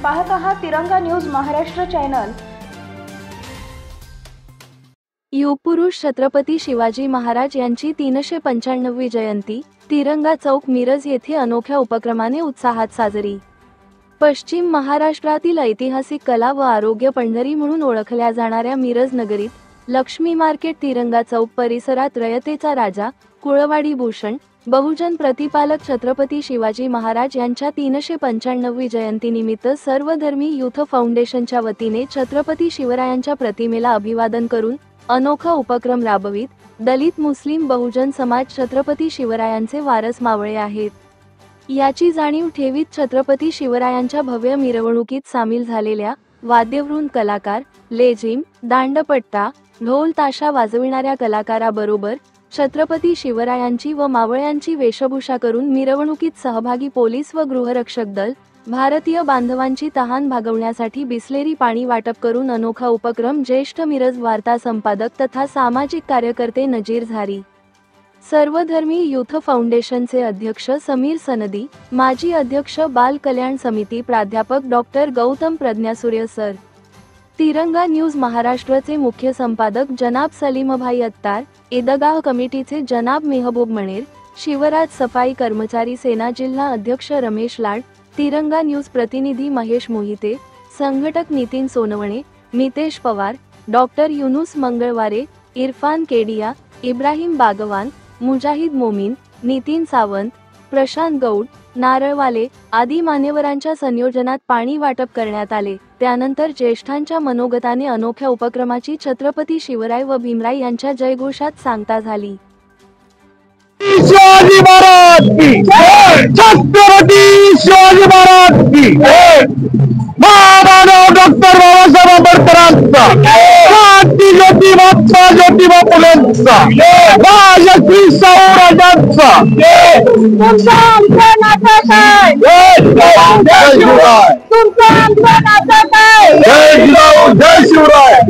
पाहत आहात तिरंगा न्यूज महाराष्ट्र चॅनल। युगपुरुष छत्रपती शिवाजी महाराज यांची 395वी जयंती तिरंगा चौक मिरज येथे अनोख्या उपक्रमाने उत्साहात साजरी। पश्चिम महाराष्ट्रातील ऐतिहासिक कला व आरोग्य पंढरी म्हणून ओळखल्या जाणाऱ्या मिरज नगरीत लक्ष्मी मार्केट तिरंगा चौक परिसरात रयतेचा राजा कुळवाडी भूषण बहुजन प्रतिपालक छत्रपती शिवाजी महाराज यांच्या 395वी जयंतीनिमित्त सर्वधर्मी युथ फाउंडेशनच्या वतीने छत्रपती शिवरायांच्या प्रतिमेला अभिवादन करून अनोखा उपक्रम राबवित दलित मुस्लिम बहुजन समाज छत्रपती शिवरायांचे वारस मावळे आहेत याची जाणीव ठेवीत छत्रपती शिवरायांच्या भव्य मिरवणुकीत सामील झालेल्या वाद्यवृंद कलाकार, लेझिम, दांडपट्टा, ढोल ताशा वाजविणाऱ्या कलाकाराबरोबर छत्रपती शिवरायांची व मावळ्यांची वेशभूषा करून मिरवणुकीत सहभागी पोलीस व गृहरक्षक दल भारतीय बांधवांची तहान भागवण्यासाठी बिसलेरी पाणी वाटप करून अनोखा उपक्रम ज्येष्ठ मिरज वार्ता संपादक तथा सामाजिक कार्यकर्ते नजीर झारी, सर्वधर्मी युथ फाउंडेशनचे अध्यक्ष समीर सनदी, माजी अध्यक्ष बाल कल्याण समिती प्राध्यापक डॉक्टर गौतम प्रज्ञासूर्य सर, तिरंगा न्यूज महाराष्ट्रचे मुख्य संपादक जनाब सलीमभाई अत्तार, ईदगाह कमिटीचे जनाब मेहबूब मणेर, शिवराज सफाई कर्मचारी सेना जिल्हा अध्यक्ष रमेश लाड, तिरंगा न्यूज प्रतिनिधी महेश मोहिते, संघटक नितीन सोनवणे, मितेश पवार, डॉक्टर युनुस मंगळवारे, इरफान केडिया, इब्राहिम बागवान, मुजाहिद मोमीन, नितीन सावंत, प्रशांत गौड, नारळवाले आदी मान्यवरांच्या संयोजनात पाणी वाटप करण्यात आले। त्यानंतर ज्येष्ठांच्या मनोगताने अनोख्या उपक्रमाची छत्रपती शिवराय व भीमराय यांच्या जयघोषात सांगता झाली। शिवाजी महाराज की जय, छत्रपती शिवाजी महाराज की जय, महामानव डॉक्टर बाबासाहेब आंबेडकरांचा, क्रांती ज्योतिबा फुलेंचा, राजश्री शाहू राजांचा, तुमचा आमचा नाता काय, जय शिवराय, तुमचा आमचा नाता काय, जय शिवराय।